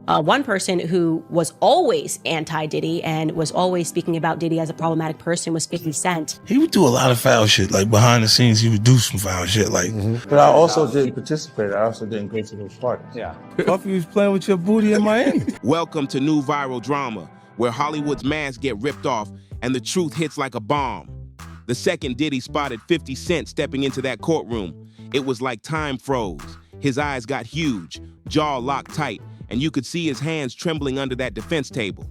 One person who was always anti-Diddy and was always speaking about Diddy as a problematic person was 50 Cent. He would do a lot of foul shit. Like behind the scenes, he would do some foul shit. Like, But I also didn't participate. I also didn't go to those parties. Yeah. Puffy was playing with your booty in Miami. Welcome to new viral drama, where Hollywood's masks get ripped off and the truth hits like a bomb. The second Diddy spotted 50 Cent stepping into that courtroom, it was like time froze. His eyes got huge, jaw locked tight, and you could see his hands trembling under that defense table.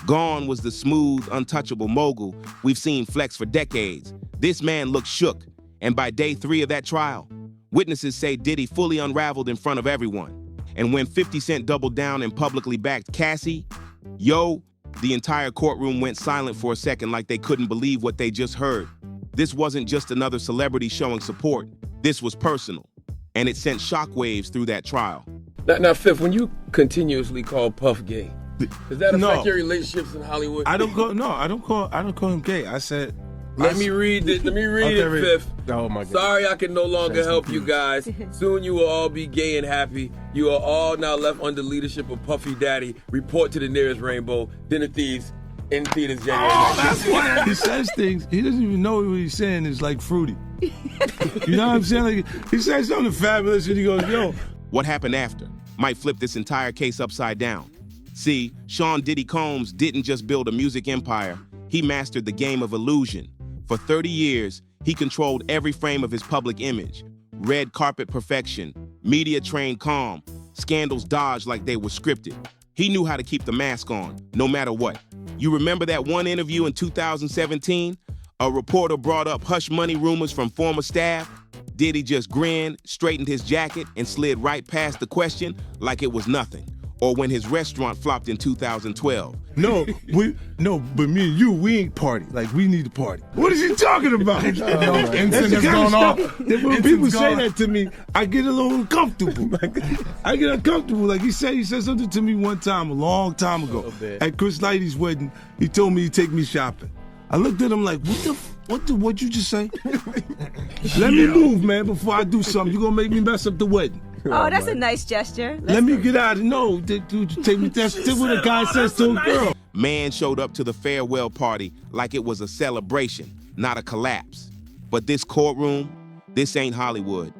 Gone was the smooth, untouchable mogul we've seen flex for decades. This man looked shook, and by day 3 of that trial, witnesses say Diddy fully unraveled in front of everyone. And when 50 Cent doubled down and publicly backed Cassie, the entire courtroom went silent for a second like they couldn't believe what they just heard. This wasn't just another celebrity showing support. This was personal, and it sent shockwaves through that trial. Now, Fifth, when you continuously call Puff gay, does that affect your relationships in Hollywood? I don't call him gay. I said, Let me read it, Fifth. Oh my God. Sorry I can no longer help you guys. Soon you will all be gay and happy. You are all now left under leadership of Puffy Daddy. Report to the nearest rainbow. Dinner Thieves in theaters January 19th. That's why he says things. He doesn't even know what he's saying is like fruity. You know what I'm saying? Like, he says something fabulous and he goes, yo. What happened after might flip this entire case upside down. See, Sean Diddy Combs didn't just build a music empire. He mastered the game of illusion. For 30 years, he controlled every frame of his public image. Red carpet perfection, media-trained calm, scandals dodged like they were scripted. He knew how to keep the mask on, no matter what. You remember that one interview in 2017? A reporter brought up hush money rumors from former staff. Diddy just grinned, straightened his jacket, and slid right past the question like it was nothing. Or when his restaurant flopped in 2012. No, but me and you, we ain't party. Like, we need to party. What is he talking about? Incense is going off. When people say that to me, I get a little uncomfortable. I get uncomfortable. Like he said something to me one time, a long time ago. At Chris Lighty's wedding, he told me he'd take me shopping. I looked at him like, what'd you just say? Let me move, man, before I do something. You're gonna make me mess up the wedding. Oh, that's a nice gesture. Let me get out of no, dude, take me. That's what a guy says to a girl. Man showed up to the farewell party like it was a celebration, not a collapse. But this courtroom, this ain't Hollywood.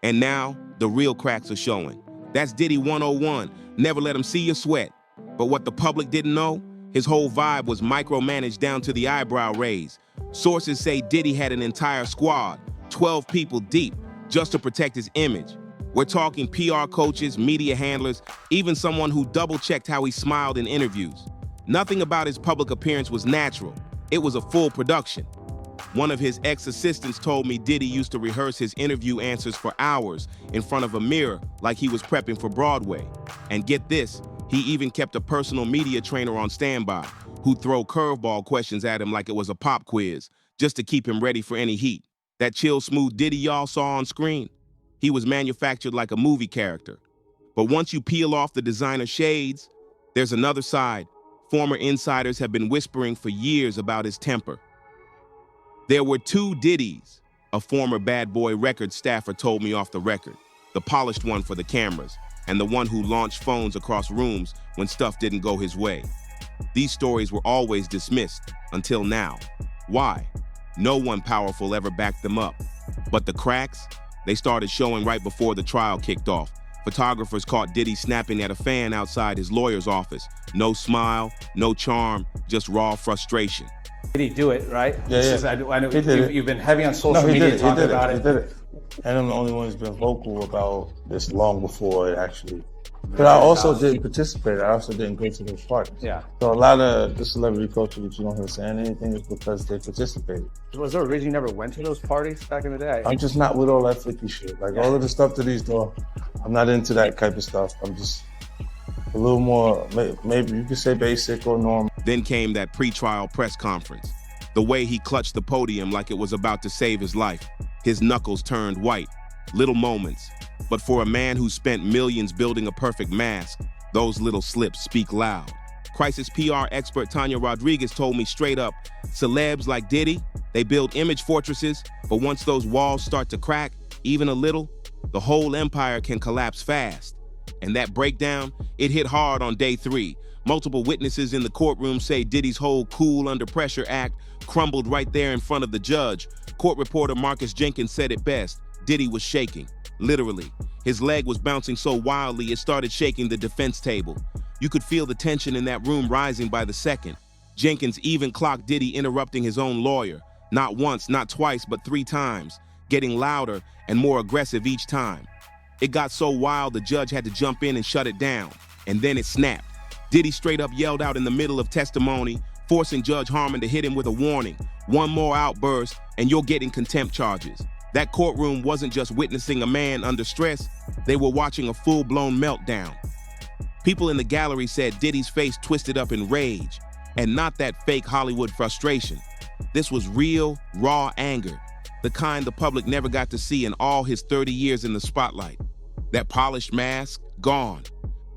And now, the real cracks are showing. That's Diddy 101. Never let him see you sweat. But what the public didn't know, his whole vibe was micromanaged down to the eyebrow raise. Sources say Diddy had an entire squad, 12 people deep, just to protect his image. We're talking PR coaches, media handlers, even someone who double-checked how he smiled in interviews. Nothing about his public appearance was natural. It was a full production. One of his ex-assistants told me Diddy used to rehearse his interview answers for hours in front of a mirror like he was prepping for Broadway. And get this, he even kept a personal media trainer on standby who'd throw curveball questions at him like it was a pop quiz, just to keep him ready for any heat. That chill, smooth Diddy y'all saw on screen, he was manufactured like a movie character. But once you peel off the designer shades, there's another side. Former insiders have been whispering for years about his temper. There were 2 Diddys, a former Bad Boy Records staffer told me off the record. The polished one for the cameras, and the one who launched phones across rooms when stuff didn't go his way. These stories were always dismissed, until now. Why? No one powerful ever backed them up. But the cracks? They started showing right before the trial kicked off. Photographers caught Diddy snapping at a fan outside his lawyer's office. No smile, no charm, just raw frustration. Did he do it, right? Yeah. I know you've been heavy on social media talking about it. He did it. And I'm the only one who's been vocal about this long before it actually. But I also didn't participate. I also didn't go to those parties. Yeah. So a lot of the celebrity culture that you don't hear saying anything is because they participated. Was there a reason you never went to those parties back in the day? I'm just not with all that flicky shit. Like all of the stuff that he's doing, I'm not into that type of stuff. I'm just a little more, maybe you could say basic or normal. Then came that pre-trial press conference. The way he clutched the podium like it was about to save his life. His knuckles turned white. Little moments. But for a man who spent millions building a perfect mask, those little slips speak loud. Crisis PR expert Tanya Rodriguez told me straight up, celebs like Diddy, they build image fortresses, but once those walls start to crack, even a little, the whole empire can collapse fast. And that breakdown, it hit hard on day 3. Multiple witnesses in the courtroom say Diddy's whole cool under pressure act crumbled right there in front of the judge. Court reporter Marcus Jenkins said it best. Diddy was shaking, literally. His leg was bouncing so wildly it started shaking the defense table. You could feel the tension in that room rising by the second. Jenkins even clocked Diddy interrupting his own lawyer. Not once, not twice, but 3 times, getting louder and more aggressive each time. It got so wild the judge had to jump in and shut it down. And then it snapped. Diddy straight up yelled out in the middle of testimony, forcing Judge Harmon to hit him with a warning. One more outburst and you're getting contempt charges. That courtroom wasn't just witnessing a man under stress, they were watching a full-blown meltdown. People in the gallery said Diddy's face twisted up in rage, and not that fake Hollywood frustration. This was real, raw anger, the kind the public never got to see in all his 30 years in the spotlight. That polished mask, gone.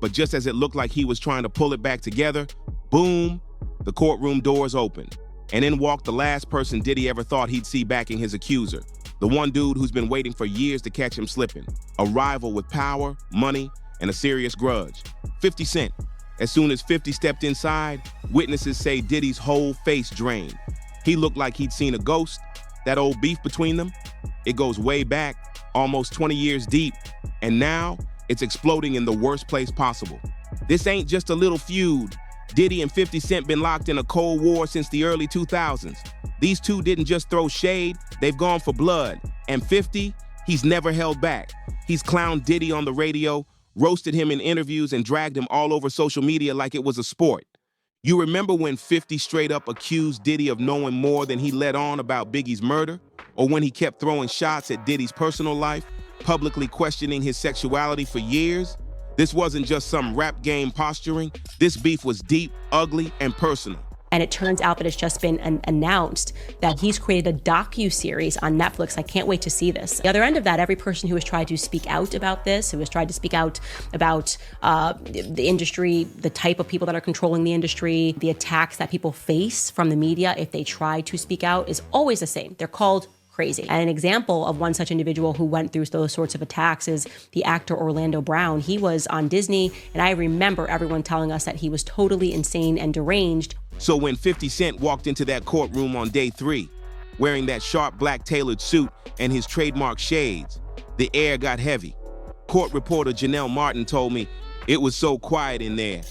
But just as it looked like he was trying to pull it back together, boom, the courtroom doors opened. And in walked the last person Diddy ever thought he'd see backing his accuser. The one dude who's been waiting for years to catch him slipping. A rival with power, money, and a serious grudge. 50 Cent. As soon as 50 stepped inside, witnesses say Diddy's whole face drained. He looked like he'd seen a ghost. That old beef between them, it goes way back, almost 20 years deep, and now it's exploding in the worst place possible. This ain't just a little feud. Diddy and 50 Cent been locked in a cold war since the early 2000s. These two didn't just throw shade, they've gone for blood. And 50, he's never held back. He's clowned Diddy on the radio, roasted him in interviews, and dragged him all over social media like it was a sport. You remember when 50 straight up accused Diddy of knowing more than he let on about Biggie's murder? Or when he kept throwing shots at Diddy's personal life, publicly questioning his sexuality for years? This wasn't just some rap game posturing. This beef was deep, ugly, and personal. And it turns out that it's just been announced that he's created a docu-series on Netflix. I can't wait to see this. The other end of that, every person who has tried to speak out about this, who has tried to speak out about the industry, the type of people that are controlling the industry, the attacks that people face from the media if they try to speak out, is always the same. They're called crazy. And an example of one such individual who went through those sorts of attacks is the actor Orlando Brown. He was on Disney, and I remember everyone telling us that he was totally insane and deranged. So when 50 Cent walked into that courtroom on day 3, wearing that sharp black tailored suit and his trademark shades, the air got heavy. Court reporter Janelle Martin told me it was so quiet in there.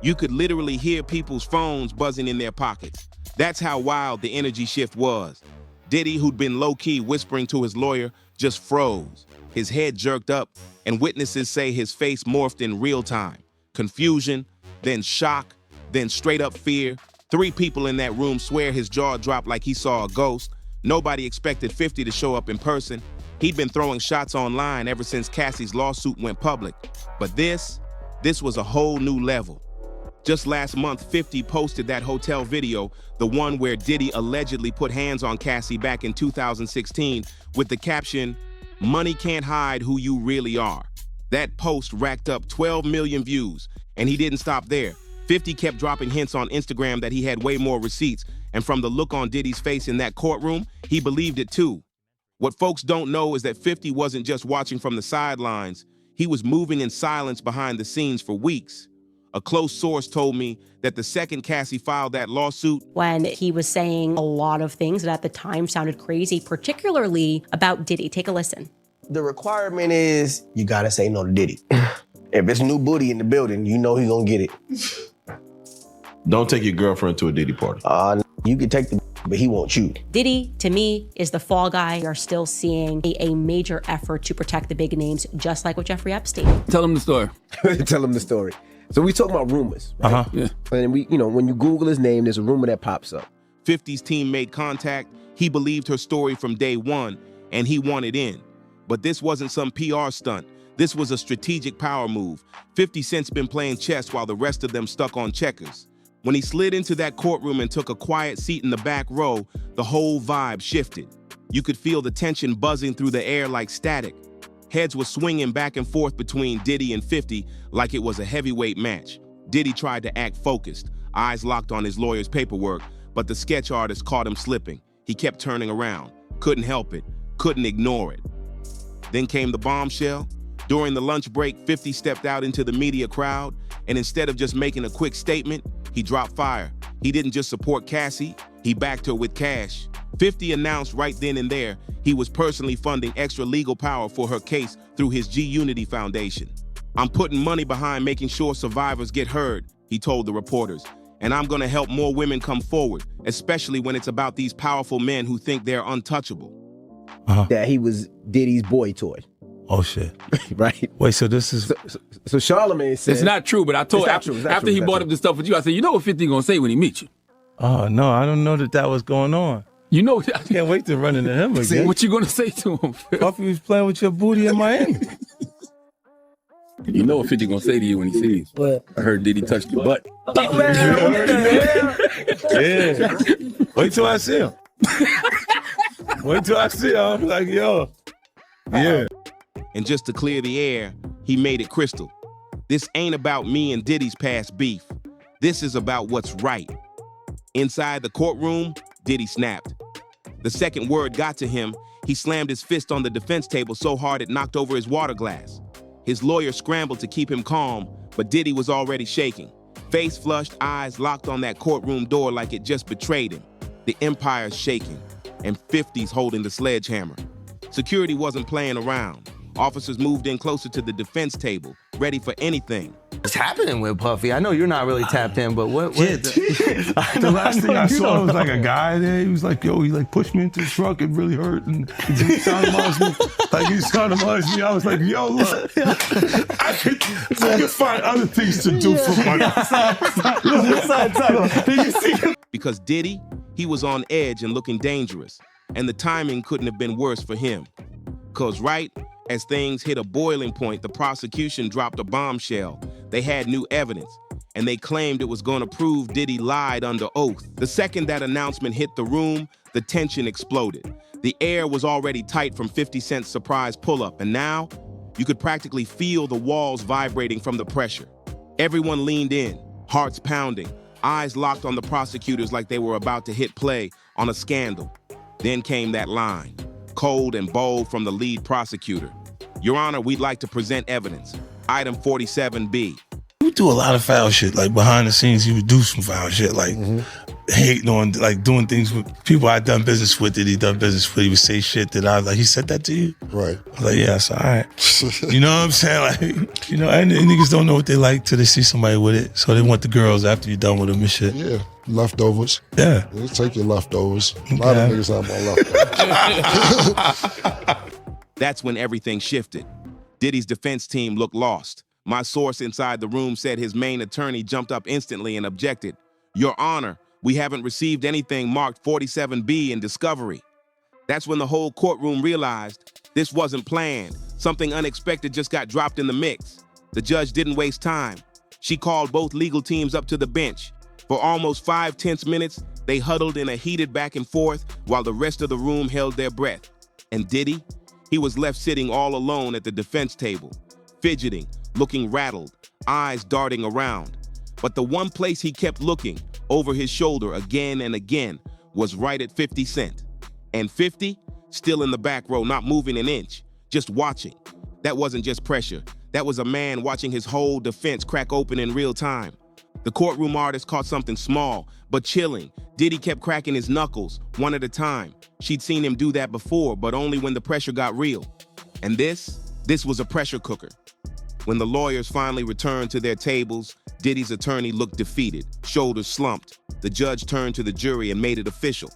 You could literally hear people's phones buzzing in their pockets. That's how wild the energy shift was. Diddy, who'd been low-key whispering to his lawyer, just froze. His head jerked up, and witnesses say his face morphed in real time. Confusion, then shock, then straight-up fear. 3 people in that room swear his jaw dropped like he saw a ghost. Nobody expected 50 to show up in person. He'd been throwing shots online ever since Cassie's lawsuit went public. But this was a whole new level. Just last month, 50 posted that hotel video, the one where Diddy allegedly put hands on Cassie back in 2016, with the caption, "Money can't hide who you really are." That post racked up 12 million views, and he didn't stop there. 50 kept dropping hints on Instagram that he had way more receipts, and from the look on Diddy's face in that courtroom, he believed it too. What folks don't know is that 50 wasn't just watching from the sidelines, he was moving in silence behind the scenes for weeks. A close source told me that the second Cassie filed that lawsuit, when he was saying a lot of things that at the time sounded crazy, particularly about Diddy. Take a listen. The requirement is you gotta say no to Diddy. If it's new booty in the building, you know he gonna get it. Don't take your girlfriend to a Diddy party. You can take the, but he won't you. Diddy, to me, is the fall guy. We are still seeing a major effort to protect the big names, just like with Jeffrey Epstein. Tell him the story. Tell him the story. So we talking about rumors, right? Yeah. And we, when you Google his name, there's a rumor that pops up. 50's team made contact. He believed her story from day one, and he wanted in. But this wasn't some PR stunt. This was a strategic power move. 50 Cent's been playing chess while the rest of them stuck on checkers. When he slid into that courtroom and took a quiet seat in the back row, the whole vibe shifted. You could feel the tension buzzing through the air like static. Heads were swinging back and forth between Diddy and 50 like it was a heavyweight match. Diddy tried to act focused, eyes locked on his lawyer's paperwork, but the sketch artist caught him slipping. He kept turning around, couldn't help it, couldn't ignore it. Then came the bombshell. During the lunch break, 50 stepped out into the media crowd, and instead of just making a quick statement, he dropped fire. He didn't just support Cassie, he backed her with cash. 50 announced right then and there he was personally funding extra legal power for her case through his G-Unity Foundation. "I'm putting money behind making sure survivors get heard," he told the reporters. "And I'm gonna help more women come forward, especially when it's about these powerful men who think they're untouchable." That he was Diddy's boy toy. Oh shit! Right? Wait, so this is So Charlamagne said It's not true, but I told It's not true. after he brought up the stuff with you, I said, you know what 50 gonna say when he meets you? Oh no, I don't know that was going on. You know, I can't wait to run into him again. what you gonna say to him? Puffy was playing with your booty in Miami. You know what 50 gonna say to you when he sees you. What? I heard Diddy touch your butt. Yeah. Wait till I see him. Wait till I see him. I'm like, yo. Yeah. And just to clear the air, he made it crystal. This ain't about me and Diddy's past beef. This is about what's right. Inside the courtroom, Diddy snapped. The second word got to him, he slammed his fist on the defense table so hard it knocked over his water glass. His lawyer scrambled to keep him calm, but Diddy was already shaking. Face flushed, eyes locked on that courtroom door like it just betrayed him. The empire's shaking, and 50's holding the sledgehammer. Security wasn't playing around. Officers moved in closer to the defense table, ready for anything. What's happening with Puffy? I know you're not really tapped in, but what The last thing I saw was like a guy there. He was like, yo, he like pushed me into the truck. It really hurt. And he sounded me. Like he sounded me. I was like, yo, look, I could find other things to do for money. Because Diddy, he was on edge and looking dangerous. And the timing couldn't have been worse for him. Because right as things hit a boiling point, the prosecution dropped a bombshell. They had new evidence, and they claimed it was going to prove Diddy lied under oath. The second that announcement hit the room, the tension exploded. The air was already tight from 50 Cent's surprise pull-up, and now you could practically feel the walls vibrating from the pressure. Everyone leaned in, hearts pounding, eyes locked on the prosecutors like they were about to hit play on a scandal. Then came that line, cold and bold from the lead prosecutor. "Your Honor, we'd like to present evidence. Item 47B. You do a lot of foul shit. Like behind the scenes, he would do some foul shit, like hating on, like doing things with people I'd done business with that he done business with. He would say shit that I was like, he said that to you? Right. I was like, yeah, it's all right. You know what I'm saying? Like, you know, and niggas don't know what they like till they see somebody with it. So they want the girls after you're done with them and shit. Yeah, leftovers. Yeah. You take your leftovers. A lot of niggas have more leftovers. That's when everything shifted. Diddy's defense team looked lost. My source inside the room said his main attorney jumped up instantly and objected. "Your Honor, we haven't received anything marked 47B in discovery." That's when the whole courtroom realized this wasn't planned. Something unexpected just got dropped in the mix. The judge didn't waste time. She called both legal teams up to the bench. For almost 5 tense minutes, they huddled in a heated back and forth while the rest of the room held their breath. And Diddy? He was left sitting all alone at the defense table, fidgeting, looking rattled, eyes darting around. But the one place he kept looking, over his shoulder again and again, was right at 50 Cent. And 50, still in the back row, not moving an inch, just watching. That wasn't just pressure. That was a man watching his whole defense crack open in real time. The courtroom artist caught something small, but chilling. Diddy kept cracking his knuckles, one at a time. She'd seen him do that before, but only when the pressure got real. And this was a pressure cooker. When the lawyers finally returned to their tables, Diddy's attorney looked defeated, shoulders slumped. The judge turned to the jury and made it official.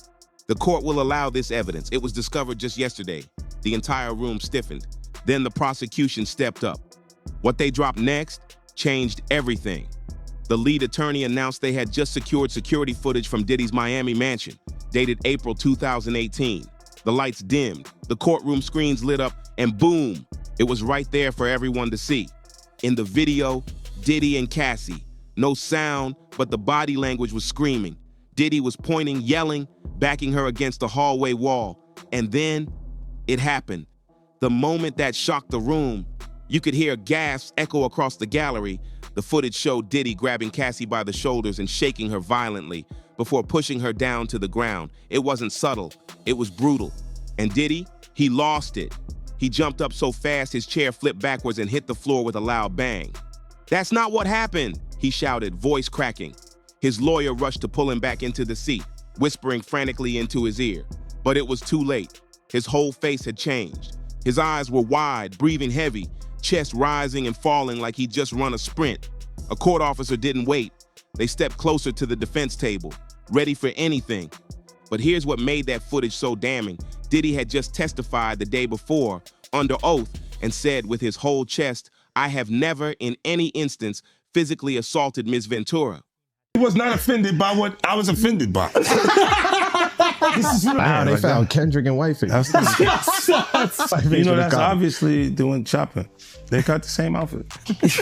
The court will allow this evidence. It was discovered just yesterday. The entire room stiffened. Then the prosecution stepped up. What they dropped next changed everything. The lead attorney announced they had just secured security footage from Diddy's Miami mansion, dated April 2018. The lights dimmed, the courtroom screens lit up, and boom, it was right there for everyone to see. In the video, Diddy and Cassie. No sound, but the body language was screaming. Diddy was pointing, yelling, backing her against the hallway wall. And then, it happened. The moment that shocked the room, you could hear gasps echo across the gallery. The footage showed Diddy grabbing Cassie by the shoulders and shaking her violently before pushing her down to the ground. It wasn't subtle, it was brutal. And Diddy, he lost it. He jumped up so fast his chair flipped backwards and hit the floor with a loud bang. "That's not what happened," he shouted, voice cracking. His lawyer rushed to pull him back into the seat, whispering frantically into his ear. But it was too late. His whole face had changed. His eyes were wide, breathing heavy, chest rising and falling like he'd just run a sprint. A court officer didn't wait. They stepped closer to the defense table, ready for anything. But here's what made that footage so damning. Diddy had just testified the day before, under oath, and said with his whole chest, "I have never in any instance physically assaulted Ms. Ventura." He was not offended by what I was offended by. Wow, they found Kendrick and Wifey. That's obviously doing shopping. They got the same outfit.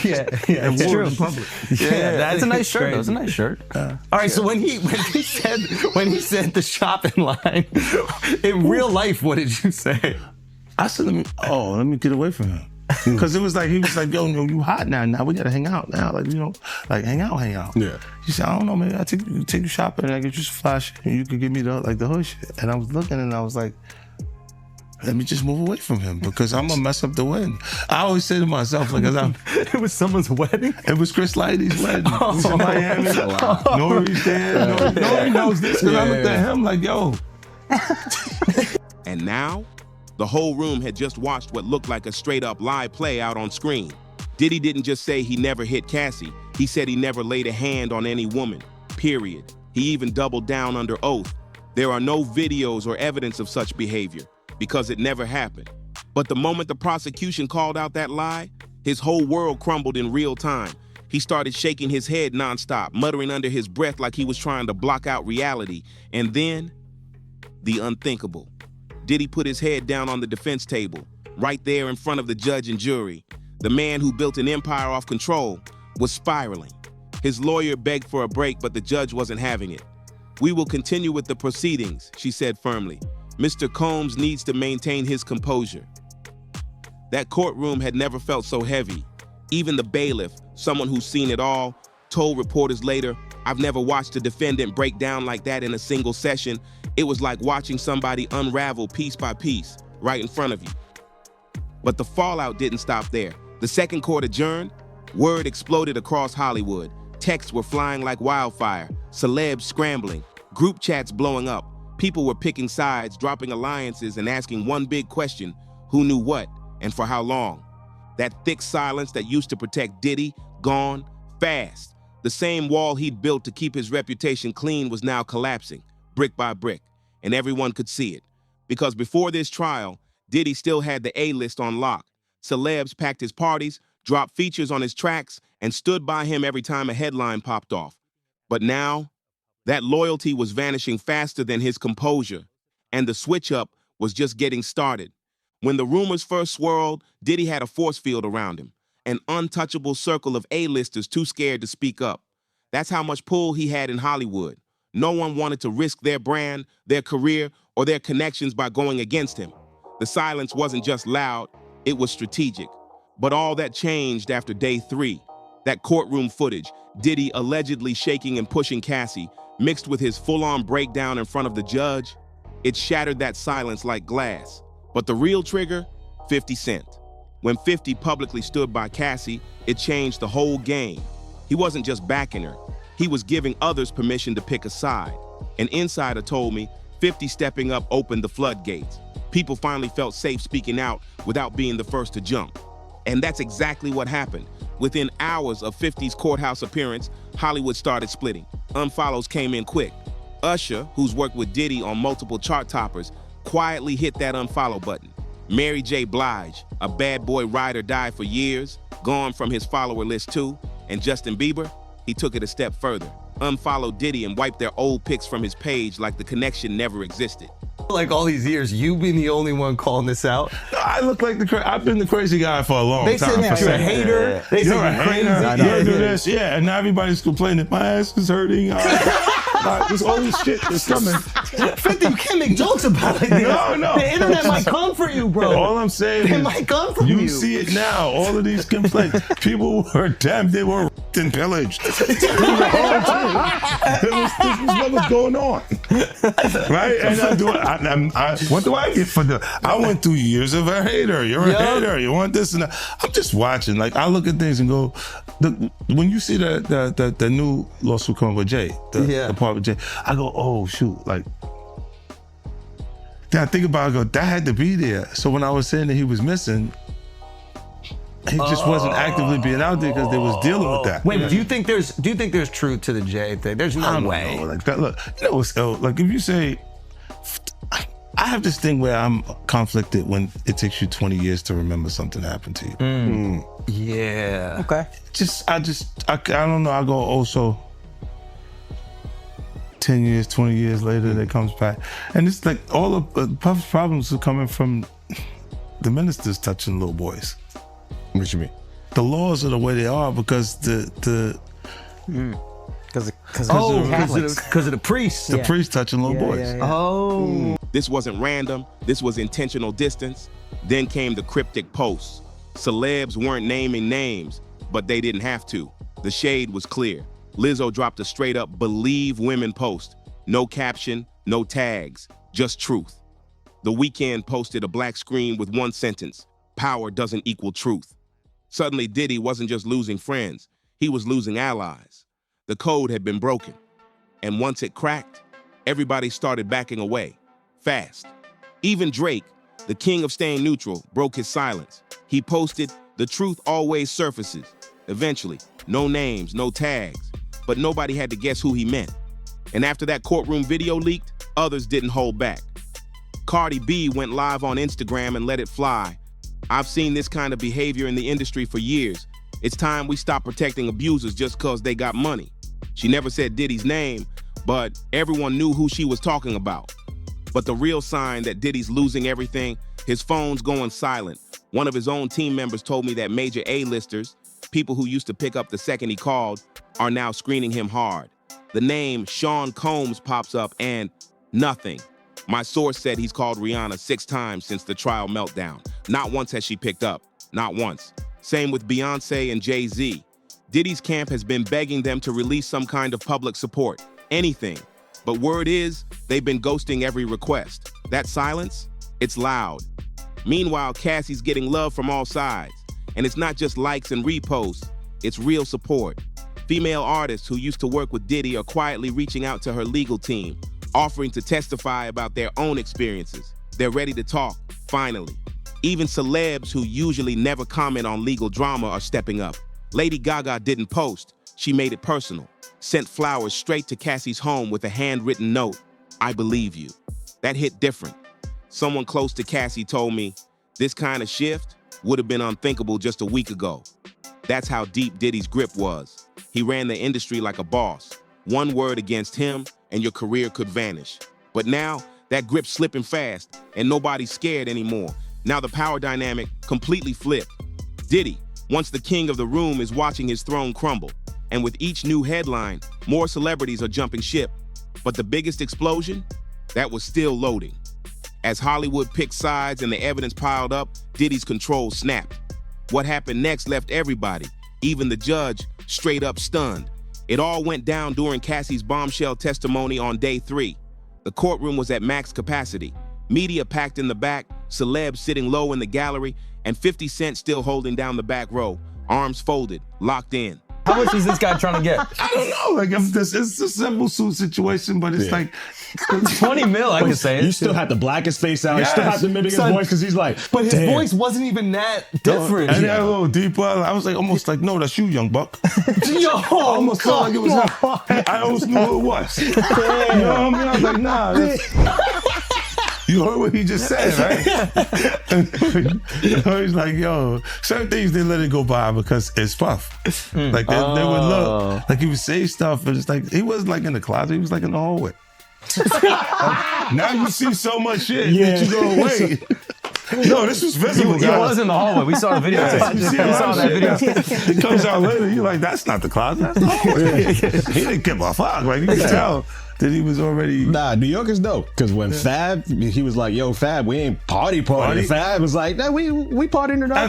Yeah, it's true. In public. Yeah, that's a nice shirt. That's a nice shirt. All right, so when he said the shopping line, in real life, what did you say? I said, let me get away from him. Because it was like, he was like, yo, you hot now. Now we got to hang out now. Like, like hang out. Yeah. He said, I don't know, maybe I'll take you shopping and I get you some flash and you can give me the hood shit. And I was looking and I was like, let me just move away from him because I'm going to mess up the wedding. I always say to myself, like, it was someone's wedding? It was Chris Lighty's wedding. It was in Miami. Nori's there. Nori knows this because I looked at him like, yo. And now, the whole room had just watched what looked like a straight-up lie play out on screen. Diddy didn't just say he never hit Cassie. He said he never laid a hand on any woman, period. He even doubled down under oath. There are no videos or evidence of such behavior because it never happened. But the moment the prosecution called out that lie, his whole world crumbled in real time. He started shaking his head nonstop, muttering under his breath like he was trying to block out reality. And then, the unthinkable. Diddy put his head down on the defense table, right there in front of the judge and jury. The man who built an empire off control was spiraling. His lawyer begged for a break, but the judge wasn't having it. "We will continue with the proceedings," she said firmly. "Mr. Combs needs to maintain his composure." That courtroom had never felt so heavy. Even the bailiff, someone who's seen it all, told reporters later, "I've never watched a defendant break down like that in a single session. It was like watching somebody unravel piece by piece right in front of you." But the fallout didn't stop there. The second court adjourned, word exploded across Hollywood. Texts were flying like wildfire, celebs scrambling, group chats blowing up. People were picking sides, dropping alliances, and asking one big question: who knew what, and for how long? That thick silence that used to protect Diddy, gone fast. The same wall he'd built to keep his reputation clean was now collapsing, brick by brick, and everyone could see it. Because before this trial, Diddy still had the A-list on lock. Celebs packed his parties, dropped features on his tracks, and stood by him every time a headline popped off. But now, that loyalty was vanishing faster than his composure, and the switch-up was just getting started. When the rumors first swirled, Diddy had a force field around him, an untouchable circle of A-listers too scared to speak up. That's how much pull he had in Hollywood. No one wanted to risk their brand, their career, or their connections by going against him. The silence wasn't just loud, it was strategic. But all that changed after day 3. That courtroom footage, Diddy allegedly shaking and pushing Cassie, mixed with his full-on breakdown in front of the judge, it shattered that silence like glass. But the real trigger, 50 Cent. When 50 publicly stood by Cassie, it changed the whole game. He wasn't just backing her, he was giving others permission to pick a side. An insider told me 50 stepping up opened the floodgates. People finally felt safe speaking out without being the first to jump. And that's exactly what happened. Within hours of 50's courthouse appearance, Hollywood started splitting. Unfollows came in quick. Usher, who's worked with Diddy on multiple chart toppers, quietly hit that unfollow button. Mary J. Blige, a bad boy ride or die for years, gone from his follower list too. And Justin Bieber, he took it a step further. Unfollowed Diddy and wiped their old pics from his page like the connection never existed. Like all these years, you being the only one calling this out. I look like I've been the crazy guy for a long time. They said you're a hater. They said you're crazy. You do this, yeah, and now everybody's complaining. My ass is hurting. This old shit is coming. 50, you can't make jokes about it like this. No. The internet might come for you, bro. All I'm saying it is might come from you. You see it now. All of these complaints. People were damned. They were and pillaged. This was what was going on. Right? And what do I get for I went through years of a hater. You're a hater. You want this and that. I'm just watching. Like, I look at things and go, when you see the new lawsuit coming with Jay, the part with Jay, I go, oh, shoot. Like, then I think about it, I go, that had to be there. So when I was saying that he was missing, he just wasn't actively being out there because they was dealing with that. Wait, do you think there's truth to the Jay thing? There's no way. Know. Like that, look, like if you say, I have this thing where I'm conflicted when it takes you 20 years to remember something happened to you. Yeah. Okay. I don't know. I go, oh, so 10 years, 20 years later, it comes back. And it's like all of Puff's problems are coming from the ministers touching little boys. What you mean? The laws are the way they are because because of the priests. The priests touching little boys. Oh. This wasn't random. This was intentional distance. Then came the cryptic posts. Celebs weren't naming names, but they didn't have to. The shade was clear. Lizzo dropped a straight up believe women post. No caption, no tags, just truth. The Weeknd posted a black screen with one sentence: power doesn't equal truth. Suddenly, Diddy wasn't just losing friends, he was losing allies. The code had been broken. And once it cracked, everybody started backing away, fast. Even Drake, the king of staying neutral, broke his silence. He posted, "The truth always surfaces." Eventually, no names, no tags, but nobody had to guess who he meant. And after that courtroom video leaked, others didn't hold back. Cardi B went live on Instagram and let it fly. I've seen this kind of behavior in the industry for years. It's time we stop protecting abusers just because they got money. She never said Diddy's name, but everyone knew who she was talking about. But the real sign that Diddy's losing everything, his phone's going silent. One of his own team members told me that major A-listers, people who used to pick up the second he called, are now screening him hard. The name Sean Combs pops up and nothing. My source said he's called Rihanna 6 times since the trial meltdown. Not once has she picked up, not once. Same with Beyonce and Jay-Z. Diddy's camp has been begging them to release some kind of public support, anything. But word is, they've been ghosting every request. That silence, it's loud. Meanwhile, Cassie's getting love from all sides. And it's not just likes and reposts, it's real support. Female artists who used to work with Diddy are quietly reaching out to her legal team, offering to testify about their own experiences. They're ready to talk, finally. Even celebs who usually never comment on legal drama are stepping up. Lady Gaga didn't post, she made it personal. Sent flowers straight to Cassie's home with a handwritten note, "I believe you." That hit different. Someone close to Cassie told me, this kind of shift would have been unthinkable just a week ago. That's how deep Diddy's grip was. He ran the industry like a boss. One word against him and your career could vanish. But now, that grip's slipping fast and nobody's scared anymore. Now the power dynamic completely flipped. Diddy, once the king of the room, is watching his throne crumble. And with each new headline, more celebrities are jumping ship. But the biggest explosion? That was still loading. As Hollywood picked sides and the evidence piled up, Diddy's control snapped. What happened next left everybody, even the judge, straight up stunned. It all went down during Cassie's bombshell testimony on day 3. The courtroom was at max capacity. Media packed in the back, celebs sitting low in the gallery, and 50 Cent still holding down the back row, arms folded, locked in. How much is this guy trying to get? I don't know. Like, it's a simple suit situation, but it's like 20 mil. I can say it. You still had the blackest face out. You still had to mimic his voice because he's like, but his damn. voice wasn't even that different. And a little deeper. I was like, almost like, no, that's you, young buck. Yo, I almost felt like it was him. I almost knew who it was. You know what I mean? I was like, nah. You heard what he just said, right? He's like, yo, certain things they let it go by because it's Puff. Like they would look, like he would say stuff, but it's like he wasn't like in the closet, he was like in the hallway. Now you see so much shit that you go, wait. No, this was visible, guys. He was in the hallway. We saw the video. Yeah, you see we saw that video. It comes out later. You're like, that's not the closet. That's the hallway. He didn't give a fuck. Like, you can tell Diddy was already... Nah, New Yorkers know. Because when Fab, he was like, yo, Fab, we ain't party. Fab was like, nah, we partying tonight.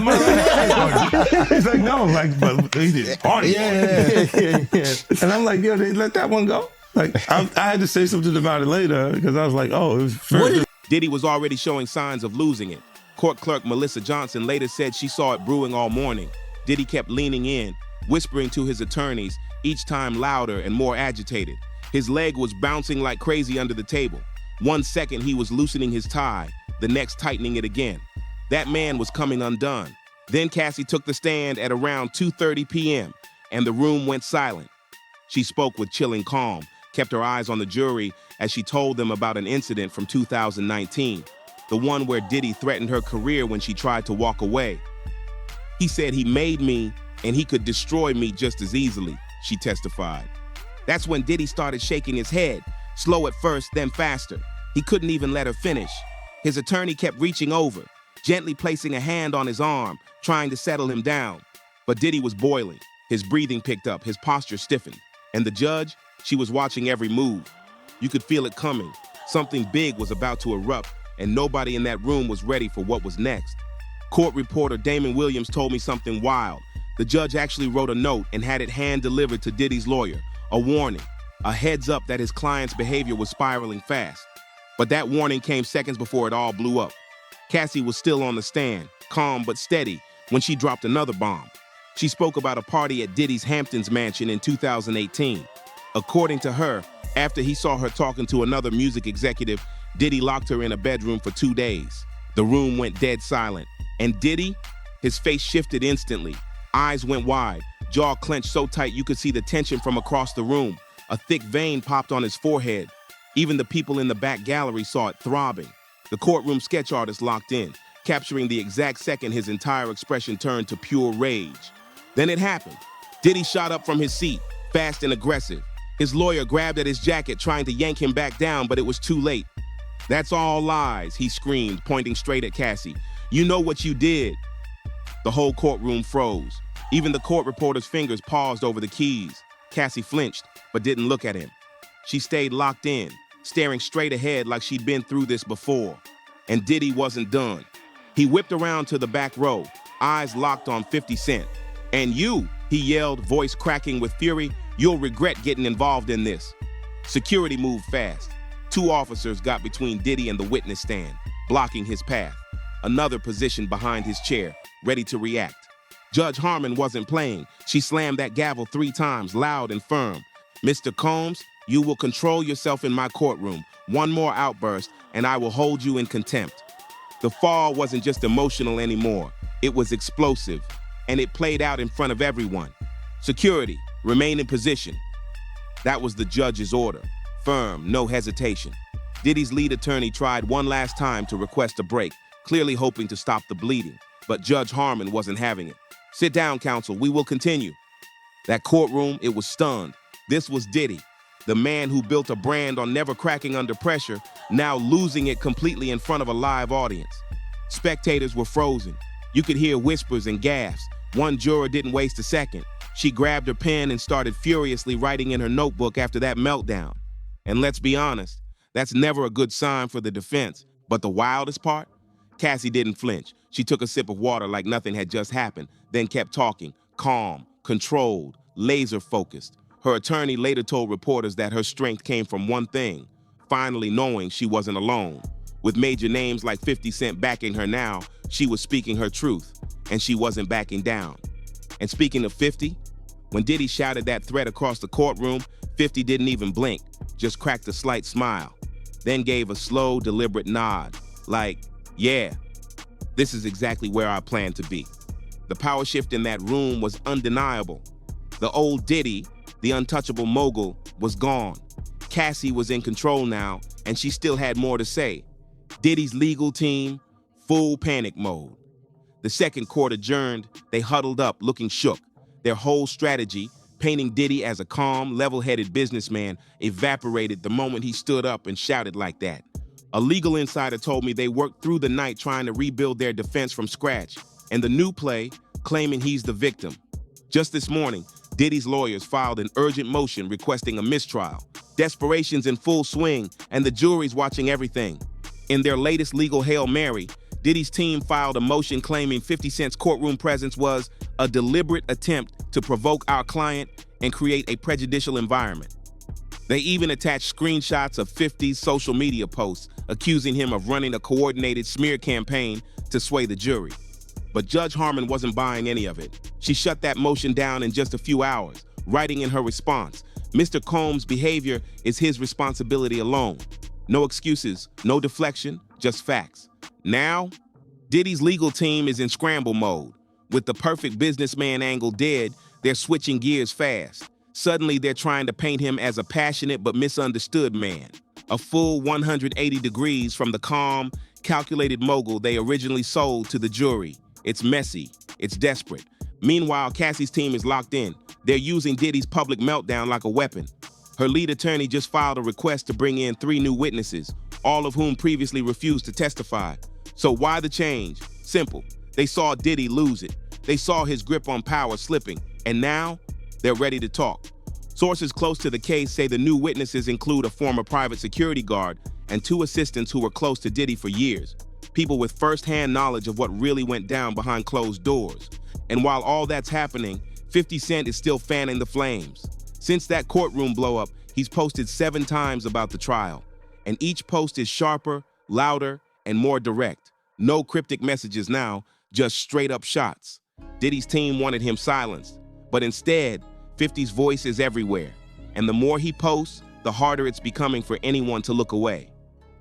He's like, no, like, but they didn't party. Yeah. And I'm like, yo, they let that one go? Like, I had to say something about it later because I was like, oh, it was fair. Diddy was already showing signs of losing it. Court clerk Melissa Johnson later said she saw it brewing all morning. Diddy kept leaning in, whispering to his attorneys, each time louder and more agitated. His leg was bouncing like crazy under the table. 1 second he was loosening his tie, the next tightening it again. That man was coming undone. Then Cassie took the stand at around 2:30 p.m., and the room went silent. She spoke with chilling calm, kept her eyes on the jury as she told them about an incident from 2019, the one where Diddy threatened her career when she tried to walk away. He said he made me and he could destroy me just as easily, she testified. That's when Diddy started shaking his head, slow at first, then faster. He couldn't even let her finish. His attorney kept reaching over, gently placing a hand on his arm, trying to settle him down. But Diddy was boiling. His breathing picked up, his posture stiffened. And the judge, she was watching every move. You could feel it coming. Something big was about to erupt, and nobody in that room was ready for what was next. Court reporter Damon Williams told me something wild. The judge actually wrote a note and had it hand-delivered to Diddy's lawyer, a warning, a heads up that his client's behavior was spiraling fast. But that warning came seconds before it all blew up. Cassie was still on the stand, calm but steady, when she dropped another bomb. She spoke about a party at Diddy's Hamptons mansion in 2018. According to her, after he saw her talking to another music executive, Diddy locked her in a bedroom for 2 days. The room went dead silent. And Diddy, his face shifted instantly. Eyes went wide, jaw clenched so tight you could see the tension from across the room. A thick vein popped on his forehead. Even the people in the back gallery saw it throbbing. The courtroom sketch artist locked in, capturing the exact second his entire expression turned to pure rage. Then it happened. Diddy shot up from his seat, fast and aggressive. His lawyer grabbed at his jacket, trying to yank him back down, but it was too late. "That's all lies," he screamed, pointing straight at Cassie. "You know what you did." The whole courtroom froze. Even the court reporter's fingers paused over the keys. Cassie flinched, but didn't look at him. She stayed locked in, staring straight ahead like she'd been through this before. And Diddy wasn't done. He whipped around to the back row, eyes locked on 50 Cent. "And you," he yelled, voice cracking with fury, "you'll regret getting involved in this." Security moved fast. 2 officers got between Diddy and the witness stand, blocking his path. Another positioned behind his chair, ready to react. Judge Harmon wasn't playing. She slammed that gavel 3 times, loud and firm. "Mr. Combs, you will control yourself in my courtroom. One more outburst, and I will hold you in contempt." The fall wasn't just emotional anymore. It was explosive, and it played out in front of everyone. "Security, remain in position." That was the judge's order. Firm, no hesitation. Diddy's lead attorney tried one last time to request a break, clearly hoping to stop the bleeding, but Judge Harmon wasn't having it. "Sit down, counsel, we will continue." That courtroom, it was stunned. This was Diddy, the man who built a brand on never cracking under pressure, now losing it completely in front of a live audience. Spectators were frozen. You could hear whispers and gasps. One juror didn't waste a second. She grabbed her pen and started furiously writing in her notebook after that meltdown. And let's be honest, that's never a good sign for the defense. But the wildest part? Cassie didn't flinch. She took a sip of water like nothing had just happened, then kept talking, calm, controlled, laser-focused. Her attorney later told reporters that her strength came from one thing, finally knowing she wasn't alone. With major names like 50 Cent backing her now, she was speaking her truth, and she wasn't backing down. And speaking of 50, when Diddy shouted that threat across the courtroom, 50 didn't even blink, just cracked a slight smile, then gave a slow, deliberate nod, like, "Yeah, this is exactly where I plan to be." The power shift in that room was undeniable. The old Diddy, the untouchable mogul, was gone. Cassie was in control now, and she still had more to say. Diddy's legal team, full panic mode. The second court adjourned, they huddled up, looking shook. Their whole strategy, painting Diddy as a calm, level-headed businessman, evaporated the moment he stood up and shouted like that. A legal insider told me they worked through the night trying to rebuild their defense from scratch, and the new play, claiming he's the victim. Just this morning, Diddy's lawyers filed an urgent motion requesting a mistrial, Desperation's in full swing, and the jury's watching everything. In their latest legal Hail Mary, Diddy's team filed a motion claiming 50 Cent's courtroom presence was a deliberate attempt to provoke our client and create a prejudicial environment. They even attached screenshots of 50's social media posts accusing him of running a coordinated smear campaign to sway the jury. But Judge Harmon wasn't buying any of it. She shut that motion down in just a few hours, writing in her response, "Mr. Combs' behavior is his responsibility alone. No excuses, no deflection, just facts." Now, Diddy's legal team is in scramble mode. With the perfect businessman angle dead, they're switching gears fast. Suddenly, they're trying to paint him as a passionate but misunderstood man. A full 180 degrees from the calm, calculated mogul they originally sold to the jury. It's messy. It's desperate. Meanwhile, Cassie's team is locked in. They're using Diddy's public meltdown like a weapon. Her lead attorney just filed a request to bring in 3 new witnesses, all of whom previously refused to testify. So why the change? Simple. They saw Diddy lose it. They saw his grip on power slipping, and now they're ready to talk. Sources close to the case say the new witnesses include a former private security guard and 2 assistants who were close to Diddy for years, people with first-hand knowledge of what really went down behind closed doors. And while all that's happening, 50 Cent is still fanning the flames. Since that courtroom blow-up, he's posted 7 times about the trial, and each post is sharper, louder, and more direct. No cryptic messages now, just straight-up shots. Diddy's team wanted him silenced, but instead, 50's voice is everywhere, and the more he posts, the harder it's becoming for anyone to look away.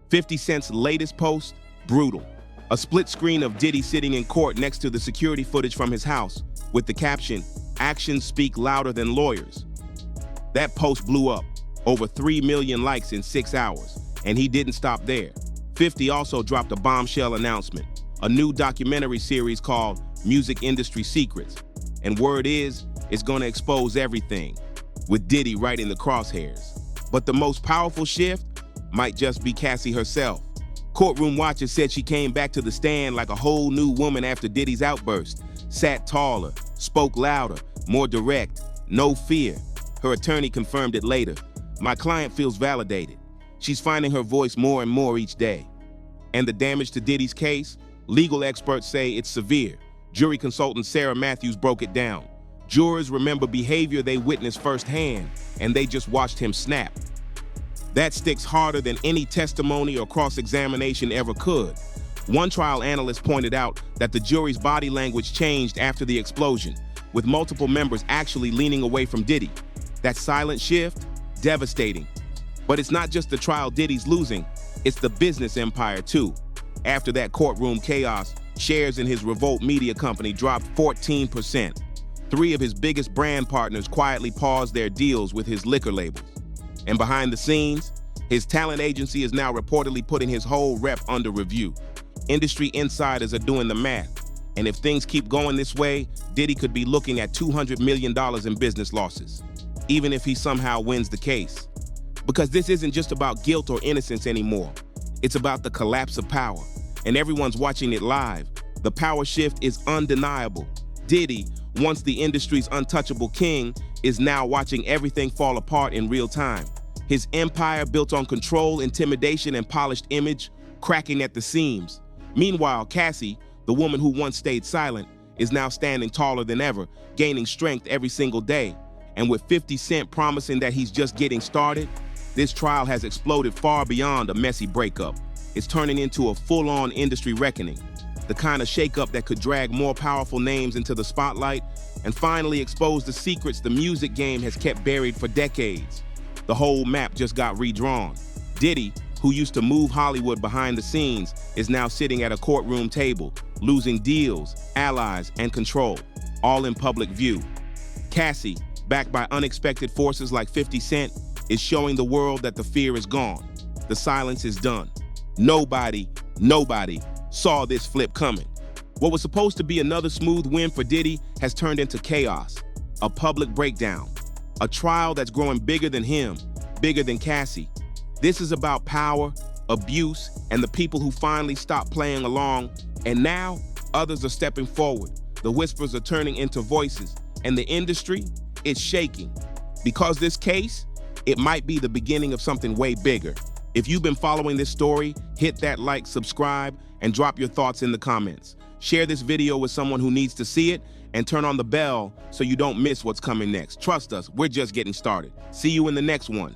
50 Cent's latest post, brutal. A split screen of Diddy sitting in court next to the security footage from his house, with the caption, "Actions speak louder than lawyers." That post blew up, over 3 million likes in 6 hours, and he didn't stop there. 50 also dropped a bombshell announcement, a new documentary series called Music Industry Secrets. And word is, it's gonna expose everything, with Diddy right in the crosshairs. But the most powerful shift might just be Cassie herself. Courtroom watchers said she came back to the stand like a whole new woman after Diddy's outburst, sat taller, spoke louder, more direct, no fear. Her attorney confirmed it later. "My client feels validated. She's finding her voice more and more each day." And the damage to Diddy's case? Legal experts say it's severe. Jury consultant Sarah Matthews broke it down. Jurors remember behavior they witnessed firsthand, and they just watched him snap. That sticks harder than any testimony or cross-examination ever could. One trial analyst pointed out that the jury's body language changed after the explosion, with multiple members actually leaning away from Diddy. That silent shift? Devastating. But it's not just the trial Diddy's losing, it's the business empire too. After that courtroom chaos, shares in his Revolt Media company dropped 14%. 3 of his biggest brand partners quietly paused their deals with his liquor labels. And behind the scenes, his talent agency is now reportedly putting his whole rep under review. Industry insiders are doing the math. And if things keep going this way, Diddy could be looking at $200 million in business losses, even if he somehow wins the case. Because this isn't just about guilt or innocence anymore. It's about the collapse of power, and everyone's watching it live. The power shift is undeniable. Diddy, once the industry's untouchable king, is now watching everything fall apart in real time. His empire built on control, intimidation, and polished image, cracking at the seams. Meanwhile, Cassie, the woman who once stayed silent, is now standing taller than ever, gaining strength every single day. And with 50 Cent promising that he's just getting started, this trial has exploded far beyond a messy breakup. It's turning into a full-on industry reckoning, the kind of shakeup that could drag more powerful names into the spotlight and finally expose the secrets the music game has kept buried for decades. The whole map just got redrawn. Diddy, who used to move Hollywood behind the scenes, is now sitting at a courtroom table, losing deals, allies, and control, all in public view. Cassie, backed by unexpected forces like 50 Cent, is showing the world that the fear is gone. The silence is done. Nobody saw this flip coming. What was supposed to be another smooth win for Diddy has turned into chaos, a public breakdown, a trial that's growing bigger than him, bigger than Cassie. This is about power, abuse, and the people who finally stopped playing along, and now others are stepping forward. The whispers are turning into voices, and the industry is shaking. Because this case, it might be the beginning of something way bigger. If you've been following this story, hit that like, subscribe, and drop your thoughts in the comments. Share this video with someone who needs to see it, and turn on the bell so you don't miss what's coming next. Trust us, we're just getting started. See you in the next one.